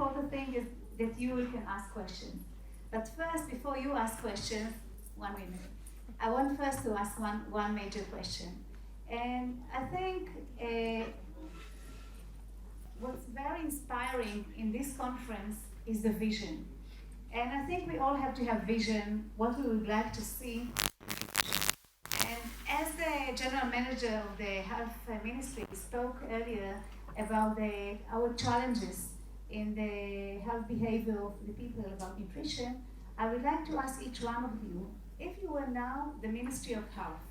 important thing is that you can ask questions. But first, before you ask questions, 1 minute. I want first to ask one major question. And I think what's very inspiring in this conference is the vision. And I think we all have to have vision, what we would like to see. And as the general manager of the health ministry spoke earlier about our challenges in the health behavior of the people about nutrition, I would like to ask each one of you, if you were now the Ministry of Health,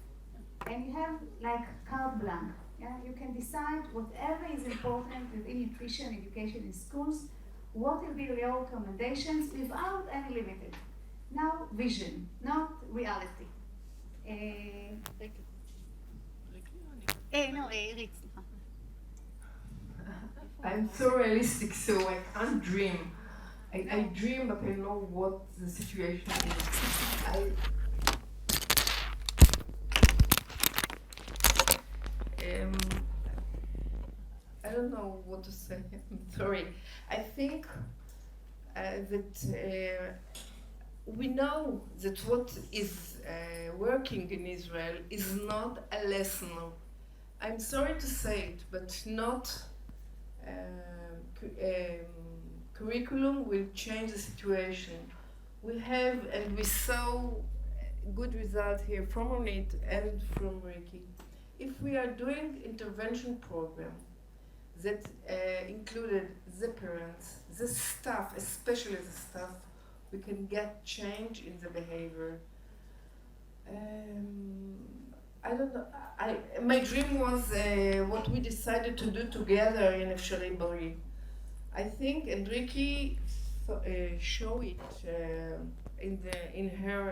and you have like carte blanche, yeah, you can decide whatever is important within nutrition education in schools, what will be your recommendations without any limit. Now, vision, not reality. No, Irit. I'm so realistic, so I can't dream. I dream, but I know what the situation is. I don't know what to say. I'm sorry. I think that we know that what is working in Israel is not a lesson. I'm sorry to say it, but not curriculum will change the situation. We have, and we saw good result here from Ronit and from Riki. If we are doing intervention program that included the parents, the staff, especially the staff, we can get change in the behavior. I don't know. My dream was what we decided to do together in Efshari Bari. I think, and Riki show it in her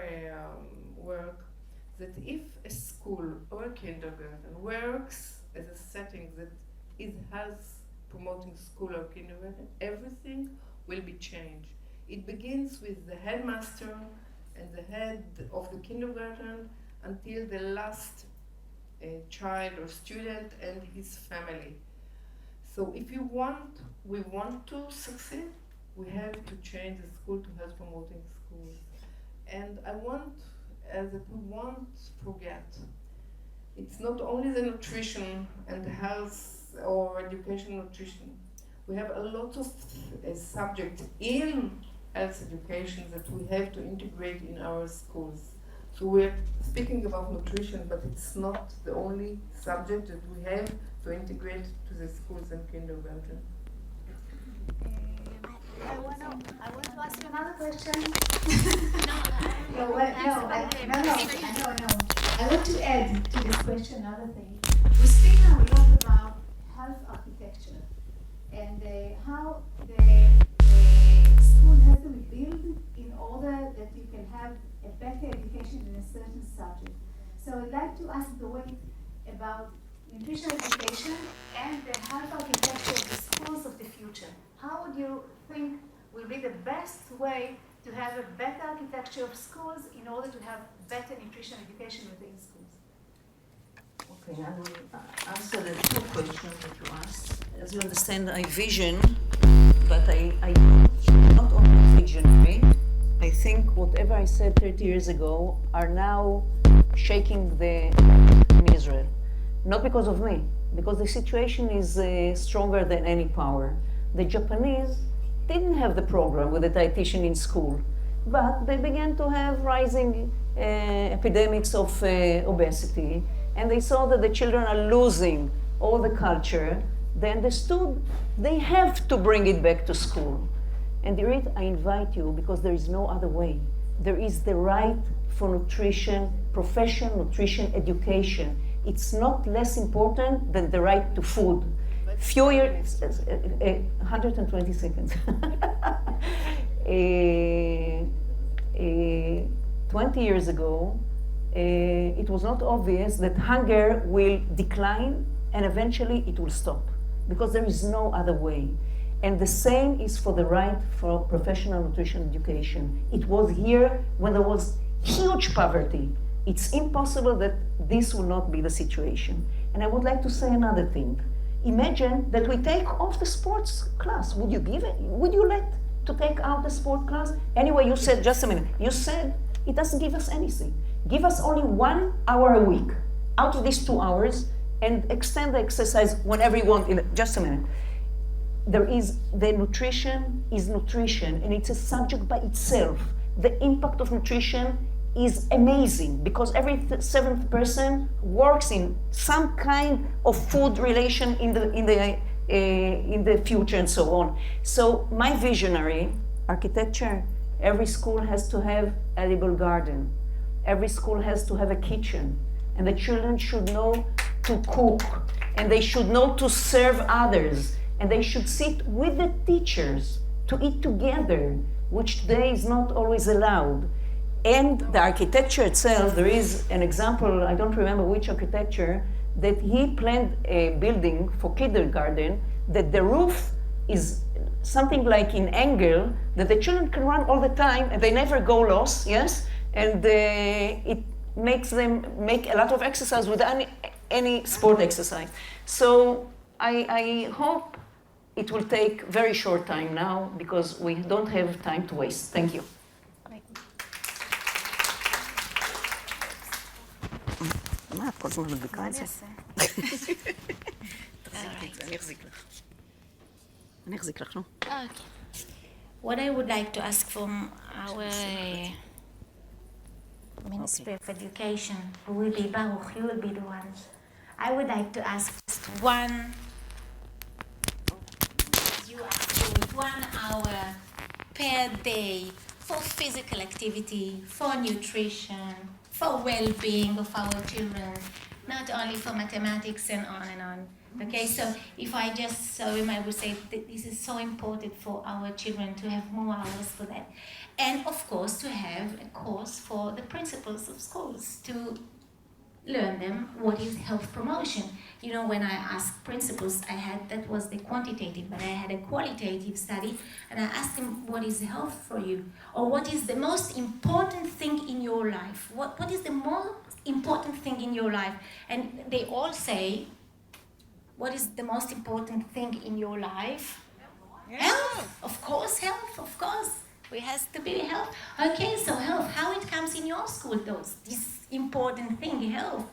work, that if a school or a kindergarten works as a setting that it has promoting school or kindergarten, everything will be changed. It begins with the headmaster and the head of the kindergarten until the last child or student and his family. So if we want to succeed, we have to change the school to health promoting schools. And I want that we won't forget, it's not only the nutrition and health or education nutrition. We have a lot of subjects in health education that we have to integrate in our schools. So we're speaking about nutrition, but it's not the only subject that we have to integrate to the schools and kindergarten. I want to ask you another question. No. I want to add to this question another thing. We speak now a lot about health architecture and how the school has to be built in order that you can have a better education in a certain subject. So I'd like to ask Dorit about nutrition education and the health architecture of the schools of the future. How would you think will be the best way to have a better architecture of schools in order to have better nutrition education within schools? Okay, I will answer the two questions that you asked. As you understand, I vision, but I not only visionary. I think whatever I said 30 years ago are now shaking in Israel. Not because of me, because the situation is stronger than any power. The Japanese didn't have the program with the dietitian in school, but they began to have rising epidemics of obesity, and they saw that the children are losing all the culture. They understood they have to bring it back to school. And Irit, I invite you, because there is no other way. There is the right for nutrition, professional nutrition education. It's not less important than the right to food. Few years, 120 seconds. 20 years ago, it was not obvious that hunger will decline and eventually it will stop, because there is no other way. And the same is for the right for professional nutrition education. It was here when there was huge poverty. It's impossible that this will not be the situation. And I would like to say another thing. imagine that we take off the sports class. Would you give it? Would you let to take out the sport class? Anyway, you said, just a minute, you said it doesn't give us anything. Give us only 1 hour a week out of these 2 hours and extend the exercise whenever you want. Just a minute. The nutrition is nutrition, and it's a subject by itself. The impact of nutrition is amazing because every seventh person works in some kind of food relation in the future and so on. So my visionary architecture, every school has to have edible garden. Every school has to have a kitchen, and the children should know to cook, and they should know to serve others, and they should sit with the teachers to eat together, which today is not always allowed. And the architecture itself, there is an example, I don't remember which architecture, that he planned a building for kindergarten, that the roof is something like in angle, that the children can run all the time and they never go lost, yes? And it makes them make a lot of exercise without any sport exercise. So I hope it will take very short time now because we don't have time to waste. Thank you. מה, את כל הזמן מדביקה את זה? אני אחזיק לך, נו. Okay. What I would like to ask from our Ministry of Education, who will be Baruch, you will be the one. I would like to ask just 1 hour per day for physical activity, for nutrition, for well-being of our children, not only for mathematics and on and on. Okay, so if I just saw him, I would say that this is so important for our children to have more hours for that. And of course, to have a course for the principals of schools to learn them what is health promotion. You know, when I asked principals, that was the quantitative, but I had a qualitative study, and I asked them, what is health for you? Or what is the most important thing in your life? What is the most important thing in your life? And they all say, what is the most important thing in your life? Health, of course, health, of course. It has to be health. Okay, so health, how it comes in your school, this important thing, health.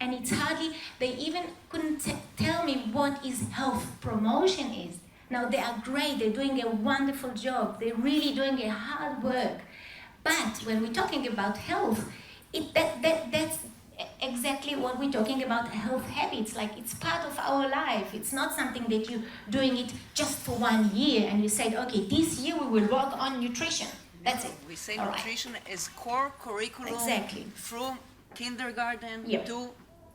And it's hardly, they even couldn't tell me what is health promotion is. Now they are great, they're doing a wonderful job, they're really doing a hard work. But when we're talking about health, that's exactly what we're talking about, health habits. Like it's part of our life. It's not something that you're doing it just for 1 year and you said, okay, this year we will work on nutrition. That's it. We say all nutrition right. is core curriculum exactly. from kindergarten to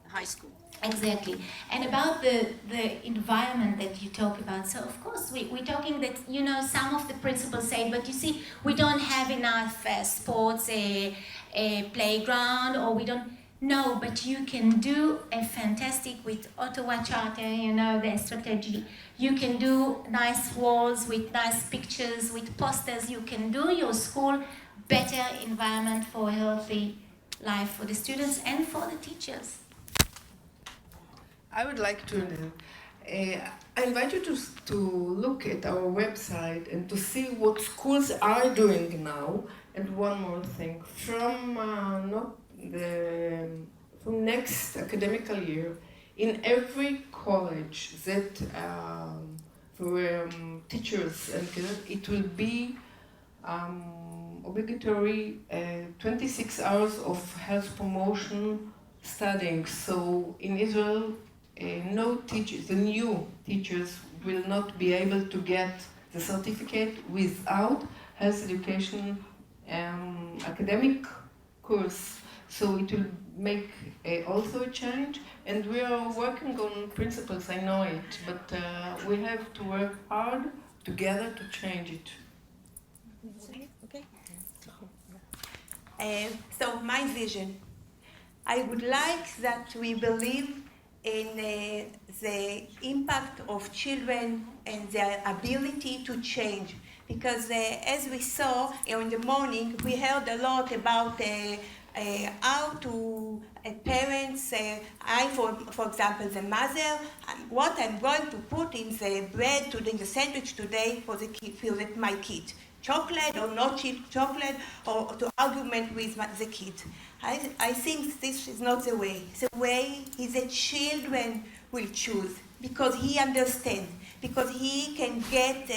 high school. Exactly. And about the environment that you talk about, so of course we're talking that, you know, some of the principals say, but you see, we don't have enough sports, a playground, or we don't. No, but you can do a fantastic with Ottawa Charter, you know, the strategy. You can do nice walls with nice pictures, with posters. You can do your school better environment for a healthy life for the students and for the teachers. I would like to I invite you to look at our website and to see what schools are doing now. And one more thing, from next academical year, in every college that for teachers and it will be obligatory 26 hours of health promotion studying. So in Israel, no teachers, the new teachers will not be able to get the certificate without health education academic course. So it will make also a change, and we are working on principles, I know it, but we have to work hard together to change it. Okay. So my vision, I would like that we believe in the impact of children and their ability to change. Because as we saw in the morning, we heard a lot about how to parents, for example, the mother, what I'm going to put in the bread, in the sandwich today for my kid. Chocolate or not chocolate, or to argument with the kid. I think this is not the way. The way is the children will choose, because he understands, because he can get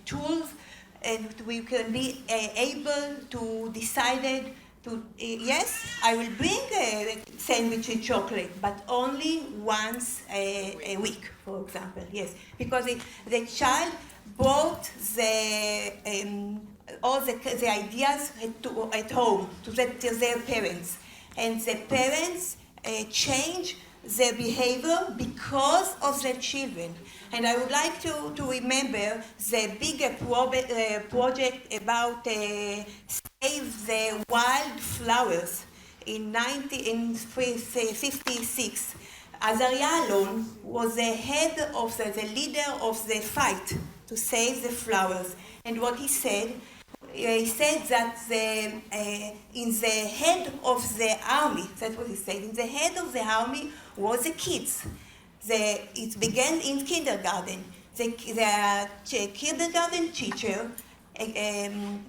tools, and we can be able to decide to, yes, I will bring a sandwich with chocolate, but only once a week, for example, yes. Because the child brought all the ideas at home to their parents. And the parents change their behavior because of their children. And I would like to remember the bigger project about Save the Wildflowers in 1956. Azariah alone was the head of the leader of the fight to save the flowers. And what he said that in the head of the army, that's what he said, in the head of the army was the kids. It began in kindergarten. The kindergarten teacher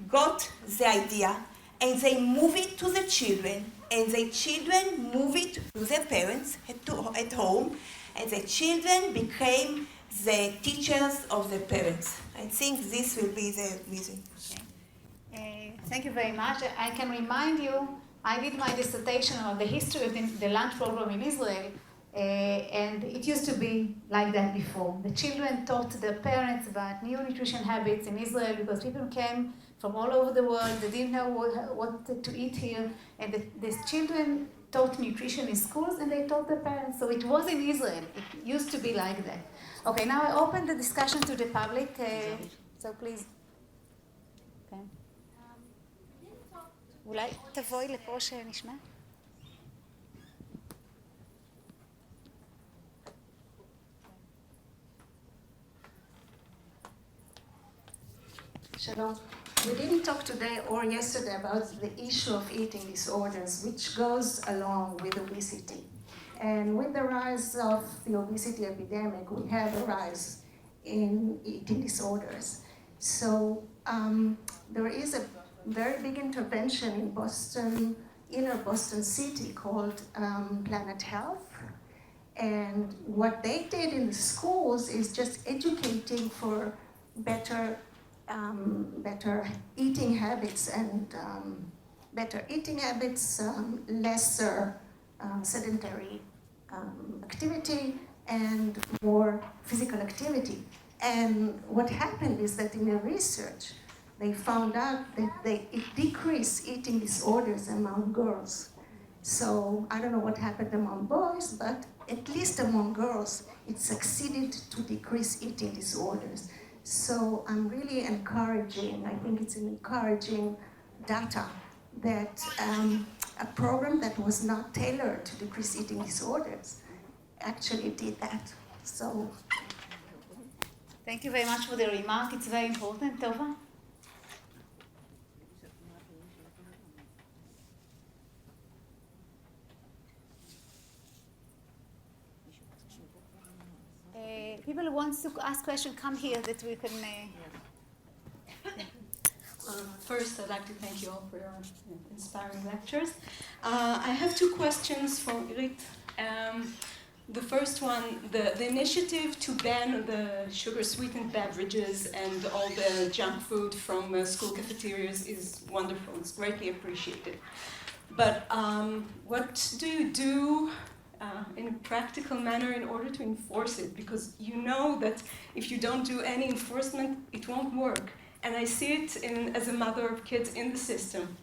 got the idea, and they move it to the children, and the children move it to their parents at home, and the children became the teachers of the parents. I think this will be the reason. Thank you very much. I can remind you, I did my dissertation on the history of the lunch program in Israel, and it used to be like that before. The children taught their parents about new nutrition habits in Israel, because people came from all over the world. They didn't know what to eat here, and the children taught nutrition in schools, and they taught their parents. So it was in Israel. It used to be like that. Okay, now I open the discussion to the public, so please. Okay. אולי תבואי לפה שנשמע? Shalom. We didn't talk today or yesterday about the issue of eating disorders, which goes along with obesity. And with the rise of the obesity epidemic, we have a rise in eating disorders. So there is a very big intervention in Boston, inner Boston City, called Planet Health. And what they did in the schools is just educating for better eating habits and lesser sedentary activity and more physical activity. And what happened is that in the research, they found out that it decreased eating disorders among girls. So I don't know what happened among boys, but at least among girls, it succeeded to decrease eating disorders. So I'm really encouraging, I think it's an encouraging data that a program that was not tailored to decrease eating disorders actually did that. So thank you very much for the remark. It's very important. Tova? People who want to ask questions, come here that we can... First, I'd like to thank you all for your inspiring lectures. I have two questions for Irit. The first one, the initiative to ban the sugar-sweetened beverages and all the junk food from school cafeterias is wonderful. It's greatly appreciated. But what do you do in a practical manner in order to enforce it? Because you know that if you don't do any enforcement, it won't work. And I see it as a mother of kids in the system.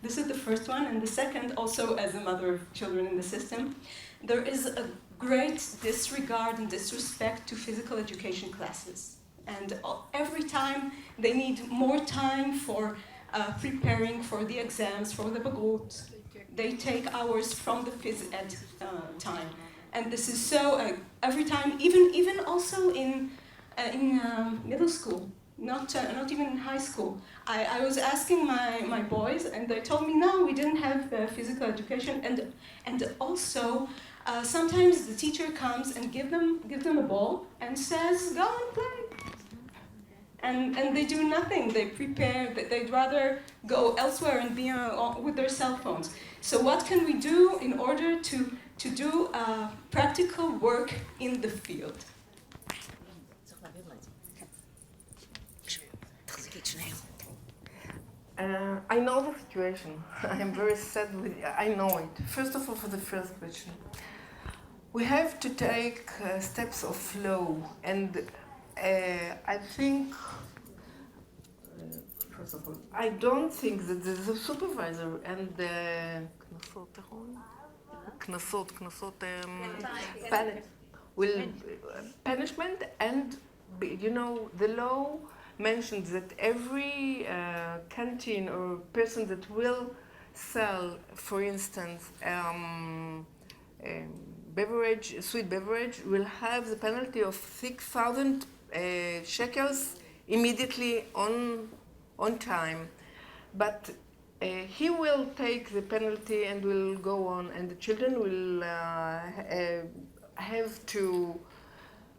This is the first one. And the second, also as a mother of children in the system, there is a great disregard and disrespect to physical education classes. And every time they need more time for preparing for the exams, for the bagrut, they take hours from the phys ed time. And this is so, every time, even also in middle school, not even in high school. I was asking my boys, and they told me no, we didn't have physical education, and also sometimes the teacher comes and give them a ball and says go and play, and they do nothing. They prepare. They'd rather go elsewhere and be with their cell phones. So what can we do in order to do practical work in the field? I know the situation. I am very sad with it. I know it. First of all, for the first question, we have to take steps of flow, and I think, first of all, I don't think that the supervisor and the punishment and the law mentions that every canteen or person that will sell, for instance, sweet beverage, will have the penalty of 6,000 shekels immediately on time. But he will take the penalty and will go on, and the children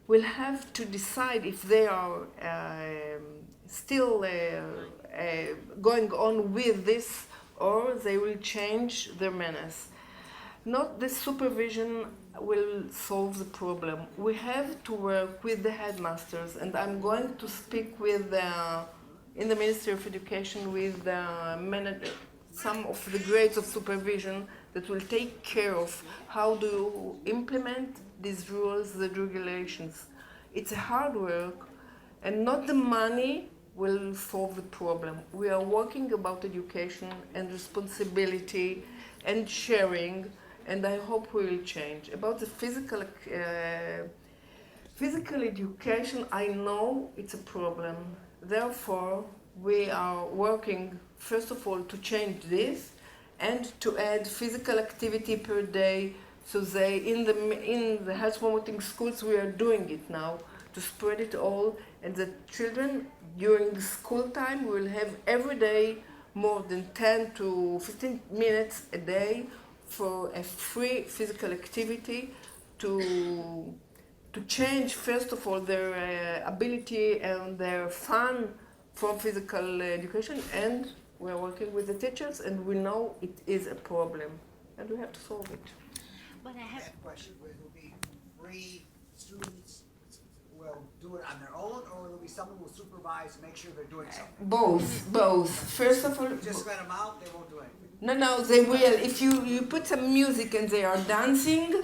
will have to decide if they are still going on with this, or they will change their manners. Not the supervision will solve the problem. We have to work with the headmasters, and I'm going to speak with in the Ministry of Education with some of the grades of supervision that will take care of how to implement these rules, the regulations. It's a hard work, and not the money will solve the problem. We are working about education and responsibility and sharing, and I hope we will change. About the physical education, I know it's a problem. Therefore, we are working, first of all, to change this and to add physical activity per day. So in the health promoting schools, we are doing it now to spread it all, and the children during the school time will have every day more than 10 to 15 minutes a day for a free physical activity to change, first of all, their ability and their fun from physical education. And we're working with the teachers, and we know it is a problem, and we have to solve it. But I have a question. Will it be free students will do it on their own, or will it be someone who will supervise and make sure they're doing something? Both. First of all, Just let them out, they won't do anything. No, they will. If you put some music and they are dancing,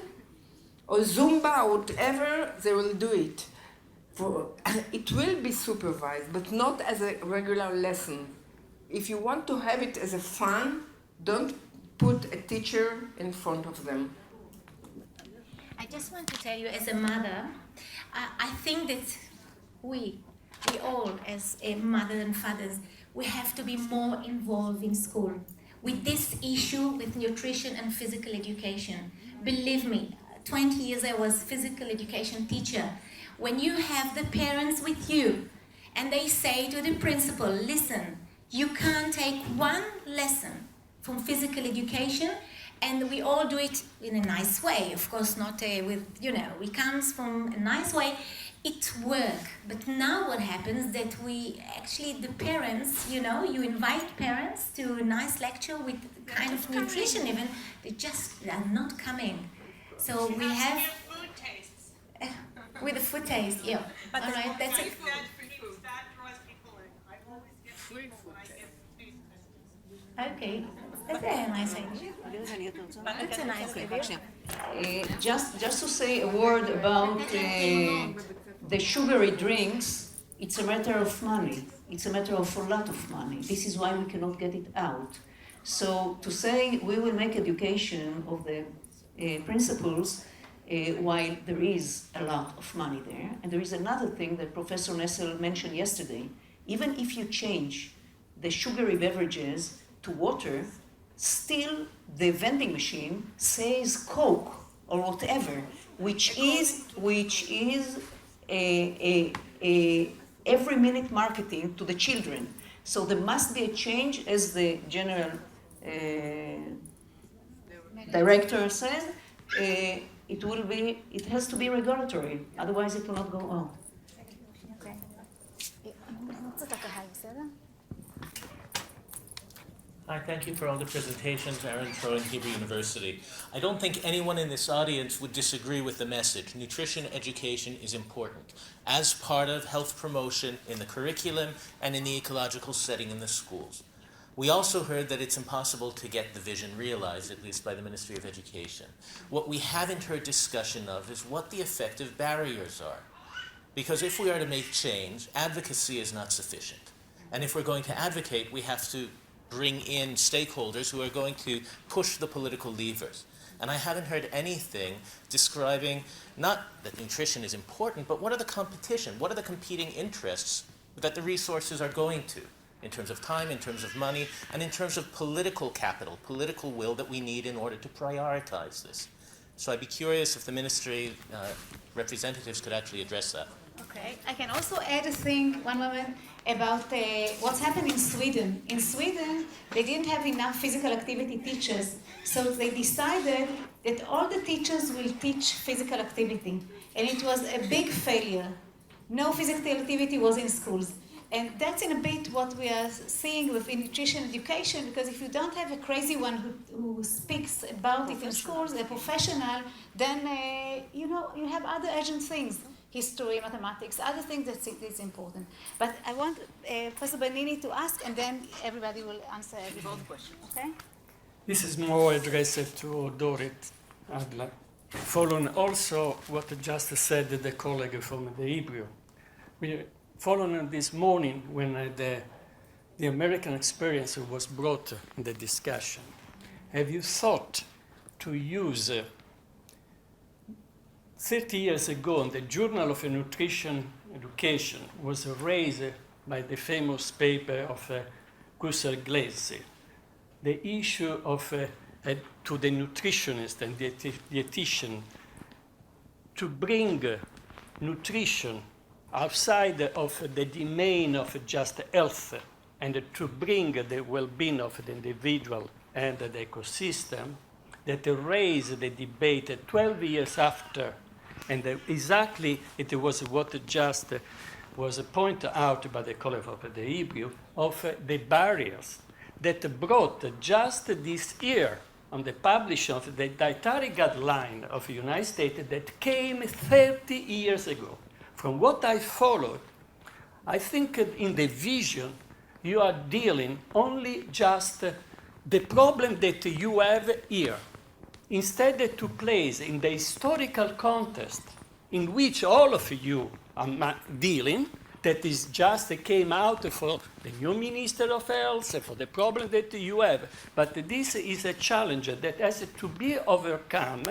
or Zumba, or whatever, they will do it. It will be supervised, but not as a regular lesson. If you want to have it as a fun, don't put a teacher in front of them. I just want to tell you, as a mother, I think that we all, as mothers and fathers, we have to be more involved in school with this issue with nutrition and physical education. Believe me, 20 years I was physical education teacher. When you have the parents with you and they say to the principal, listen, you can't take one lesson from physical education, and we all do it in a nice way, of course, not it comes from a nice way, it works. But now what happens that the parents, you invite parents to a nice lecture with kind of nutrition even, they are not coming. So we have food tastes. with the food taste, yeah. But all right, that's it. That draws people in. I always get free food when I get taste testing. Okay, that's a nice idea. That's a nice idea. Just to say a word about the sugary drinks, it's a matter of money. It's a matter of a lot of money. This is why we cannot get it out. So to say we will make education of the principles, while there is a lot of money there, and there is another thing that Professor Nessel mentioned yesterday, even if you change the sugary beverages to water, still the vending machine says Coke or whatever, which is every minute marketing to the children. So there must be a change, as the general director said. It has to be regulatory, otherwise it will not go on. Hi, thank you for all the presentations, Aaron Pro and Hebrew University. I don't think anyone in this audience would disagree with the message. Nutrition education is important as part of health promotion in the curriculum and in the ecological setting in the schools. We also heard that it's impossible to get the vision realized, at least by the Ministry of Education. What we haven't heard discussion of is what the effective barriers are. Because if we are to make change, advocacy is not sufficient. And if we're going to advocate, we have to bring in stakeholders who are going to push the political levers. And I haven't heard anything describing, not that nutrition is important, but what are the competition, what are the competing interests that the resources are going to, in terms of time, in terms of money, and in terms of political capital, political will that we need in order to prioritize this. So I'd be curious if the ministry representatives could actually address that. Okay, I can also add a thing, one moment, about what's happened in Sweden. In Sweden, they didn't have enough physical activity teachers, so they decided that all the teachers will teach physical activity, and it was a big failure. No physical activity was in schools. And that's in a bit what we are seeing with nutrition education, because if you don't have a crazy one who speaks about it in schools, a professional, then you have other urgent things. History, mathematics, other things that is important. But I want Professor Bernini to ask, and then everybody will answer both questions. Okay? This is more addressed to Dorit, Adler. Following also what just said the colleague from the Hebrew. Following this morning when the American experience was brought in the discussion, have you thought to use 30 years ago, in the Journal of Nutrition Education was raised by the famous paper of Kusser Glaser, the issue of to the nutritionist and the dietitian to bring nutrition outside of the domain of just health and to bring the well-being of the individual and the ecosystem, that raised the debate 12 years after. And exactly it was what just was pointed out by the colleague of the Hebrew of the barriers that brought just this year on the publishing of the dietary guideline of the United States that came 30 years ago. From what I followed, I think in the vision you are dealing only just the problem that you have here. Instead to place in the historical context in which all of you are dealing, that is just came out for the new Minister of Health, for the problem that you have. But this is a challenge that has to be overcome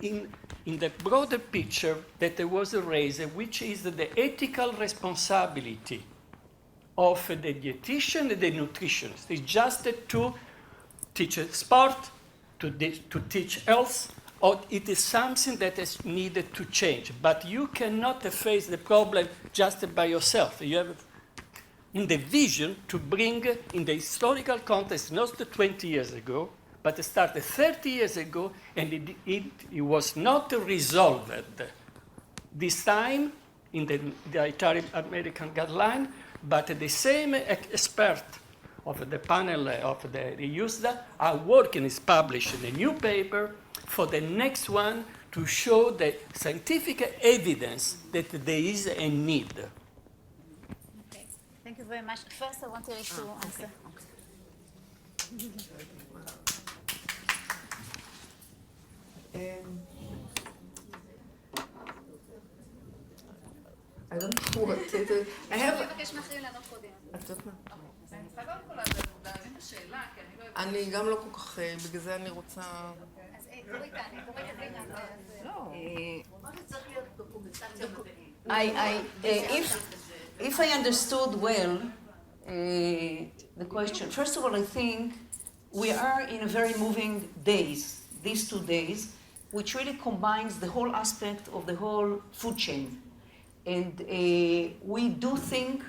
in the broader picture that was raised, which is the ethical responsibility of the dietitian and the nutritionist. It's just to teach sport, to teach health, or it is something that is needed to change. But you cannot face the problem just by yourself. You have in the vision to bring in the historical context, not 20 years ago, but it started 30 years ago, and it was not resolved. This time in the dietary American guideline, but the same expert of the panel of the USDA are working, is published in a new paper for the next one to show the scientific evidence that there is a need. Okay, thank you very much. First, I want Irit to answer. I don't know what to do. I have... אני גם לא כל כך, בגלל זה אני רוצה... אז דורית, If I understood well the question, first of all, I think we are in a very moving days, these 2 days, which really combines the whole aspect of the whole food chain. And we do think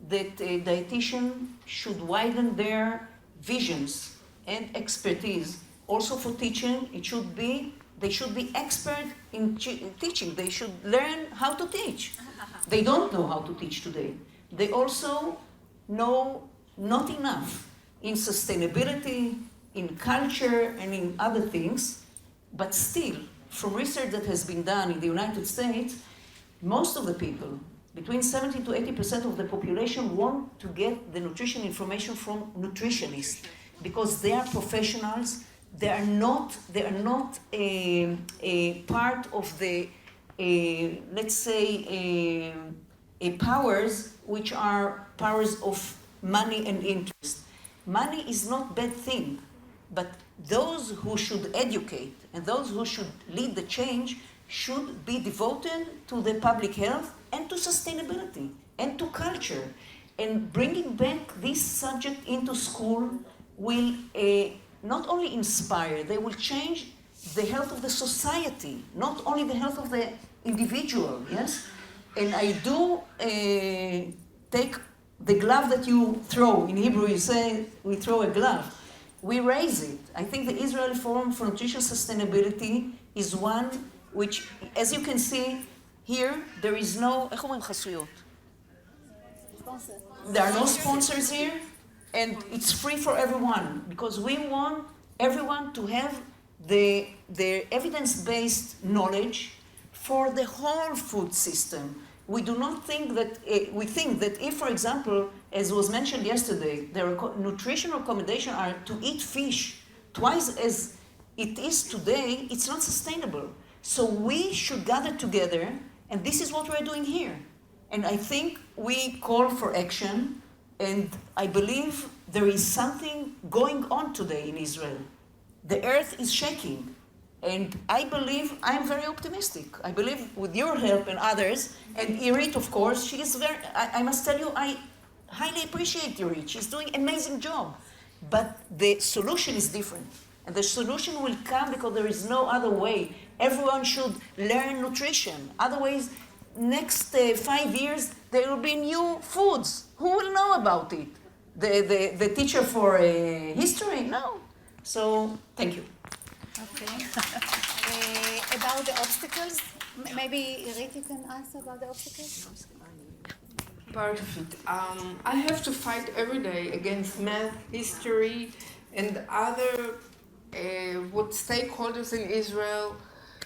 that dietitians should widen their visions and expertise. Also for teaching, they should be expert in teaching. They should learn how to teach. They don't know how to teach today. They also know not enough in sustainability, in culture, and in other things. But still, from research that has been done in the United States, most of the people, between 70 to 80% of the population, want to get the nutrition information from nutritionists because they are professionals. They are not a part of the, let's say, powers which are powers of money and interest. Money is not a bad thing, but those who should educate and those who should lead the change should be devoted to the public health and to sustainability and to culture. And bringing back this subject into school will not only inspire, they will change the health of the society, not only the health of the individual, yes? And I do take the glove that you throw. In Hebrew you say, we throw a glove. We raise it. I think the Israeli Forum for Nutrition Sustainability is one which, as you can see here, there is no, there are no sponsors here, and it's free for everyone, because we want everyone to have the evidence-based knowledge for the whole food system. We do not think that, we think that if, for example, as was mentioned yesterday, the nutritional recommendation are to eat fish twice as it is today, it's not sustainable. So we should gather together, and this is what we're doing here. And I think we call for action, and I believe there is something going on today in Israel. The earth is shaking. And I believe, I'm very optimistic. I believe with your help and others, and Irit, of course, she is very, I must tell you, I highly appreciate Irit. She's doing an amazing job. But the solution is different. And the solution will come because there is no other way. Everyone should learn nutrition. Otherwise, next 5 years, there will be new foods. Who will know about it? The teacher for history? No. So, thank you. Okay. About the obstacles, maybe Irit, you can answer about the obstacles? Part of it. I have to fight every day against math, history, and other what stakeholders in Israel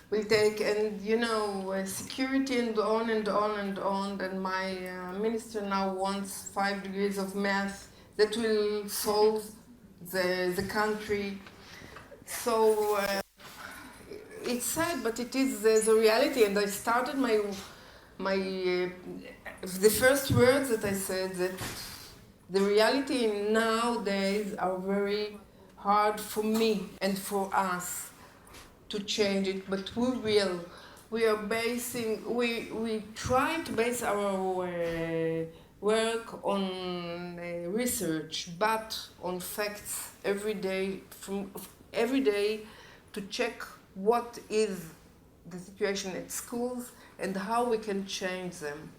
will take, and security and on and on and on. And my minister now wants 5 degrees of math that will solve the country. So it's sad, but it is the reality. And I started the first words that I said, that the reality nowadays are very hard for me and for us to change it. But we will. We try to base our work on research, but on facts every day to check what is the situation at schools and how we can change them.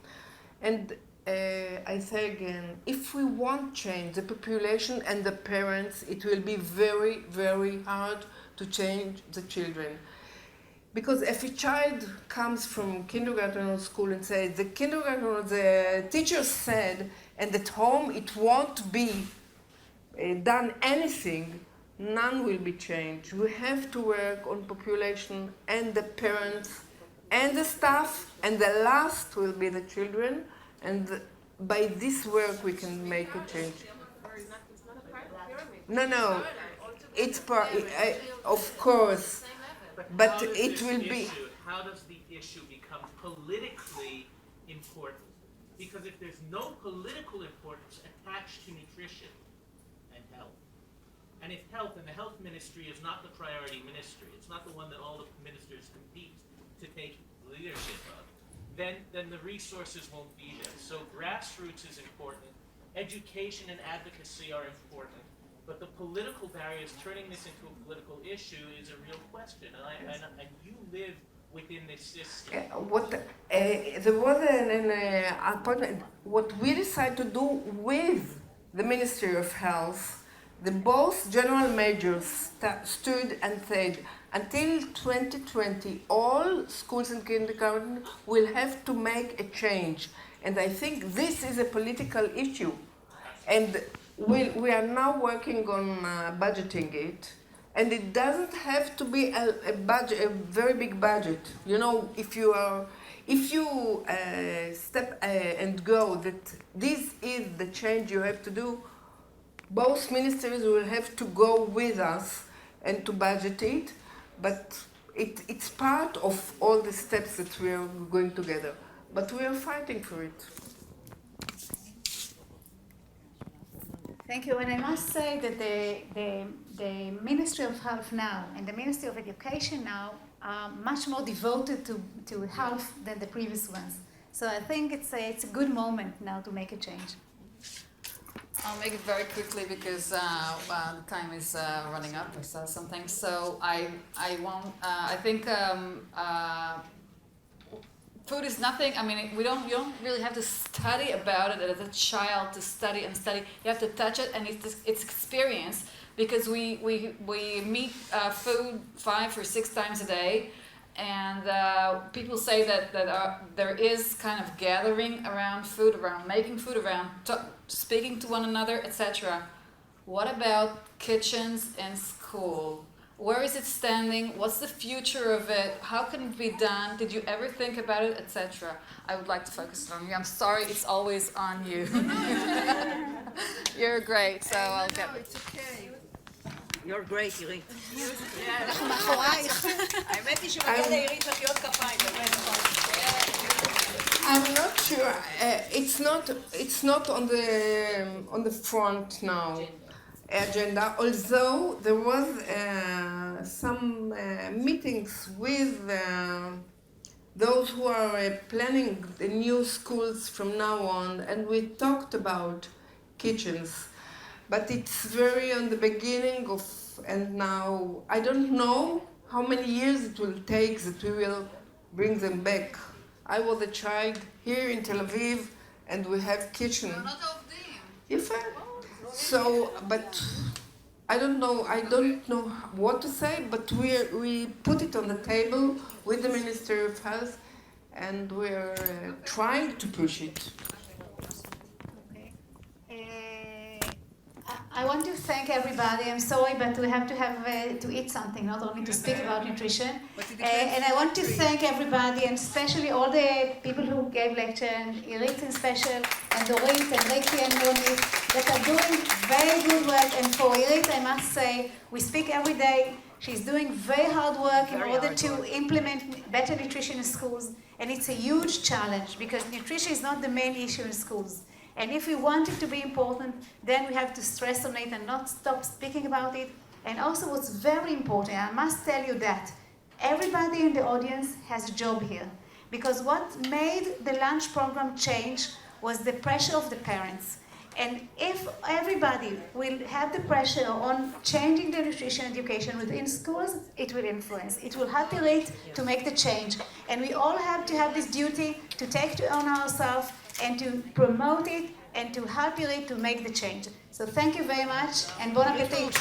And I say again, if we want change, the population and the parents, it will be very, very hard to change the children. Because if a child comes from kindergarten or school and says, the teacher said, and at home it won't be done anything, none will be changed. We have to work on population and the parents and the staff, and the last will be the children. And by this work we can make a change. No, it's part, of course, but it will be. How does the issue become politically important? Because if there's no political importance attached to nutrition and health, and if health and the health ministry is not the priority ministry, it's not the one that all the ministers compete to take leadership of, then the resources won't be there. So grassroots is important, education and advocacy are important, but the political barriers, turning this into a political issue, is a real question. And you live within this system. There was an appointment. What we decided to do with the Ministry of Health, the both general managers stood and said, until 2020, all schools and kindergarten will have to make a change. And I think this is a political issue. And we are now working on budgeting it. And it doesn't have to be a very big budget. You know, if you step and go that this is the change you have to do, both ministries will have to go with us and to budget it, but it's part of all the steps that we are going together. But we are fighting for it. Thank you. And I must say that the Ministry of Health now and the Ministry of Education now are much more devoted to health than the previous ones. So I think it's a good moment now to make a change. I'll make it very quickly because the time is running up or something. So I think food is nothing. I mean, you don't really have to study about it as a child to study and study. You have to touch it, and it's experience, because we meet food 5 or 6 times a day, and people say that there is kind of gathering around food, around making food, around speaking to one another, etc. What about kitchens in school? Where is it standing? What's the future of it? How can it be done? Did you ever think about it, etc.? I would like to focus on you. I'm sorry, it's always on you. You're great, so I'll get it. It's okay. You're great, Irit. אנחנו מאחורייך. האמת היא שמגיע לאירית מחיאות כפיים, באמת. I'm not sure. It's not on the front now agenda. Although there was some meetings with those who are planning the new schools from now on, and we talked about kitchens. But it's very on the beginning of, and now I don't know how many years it will take that we will bring them back. I was a child here in Tel Aviv, and we have kitchen. יפה. So, but I don't know what to say, but we put it on the table with the Ministry of Health, and we're trying to push it. I want to thank everybody. I'm sorry, but we have to eat something, not only to speak about nutrition. And I want to thank everybody, and especially all the people who gave lecture, and Irit in special, and Dorit, and Riki, and Ronit, that are doing very good work. And for Irit, I must say, we speak every day. She's doing very hard work in order to implement better nutrition in schools. And it's a huge challenge, because nutrition is not the main issue in schools. And if we want it to be important, then we have to stress on it and not stop speaking about it. And also what's very important, I must tell you that everybody in the audience has a job here. Because what made the lunch program change was the pressure of the parents. And if everybody will have the pressure on changing the nutrition education within schools, it will influence. It will help Irit to make the change. And we all have to have this duty to take it on ourselves and to promote it and to help Irit to make the change. So thank you very much, and bon appetit.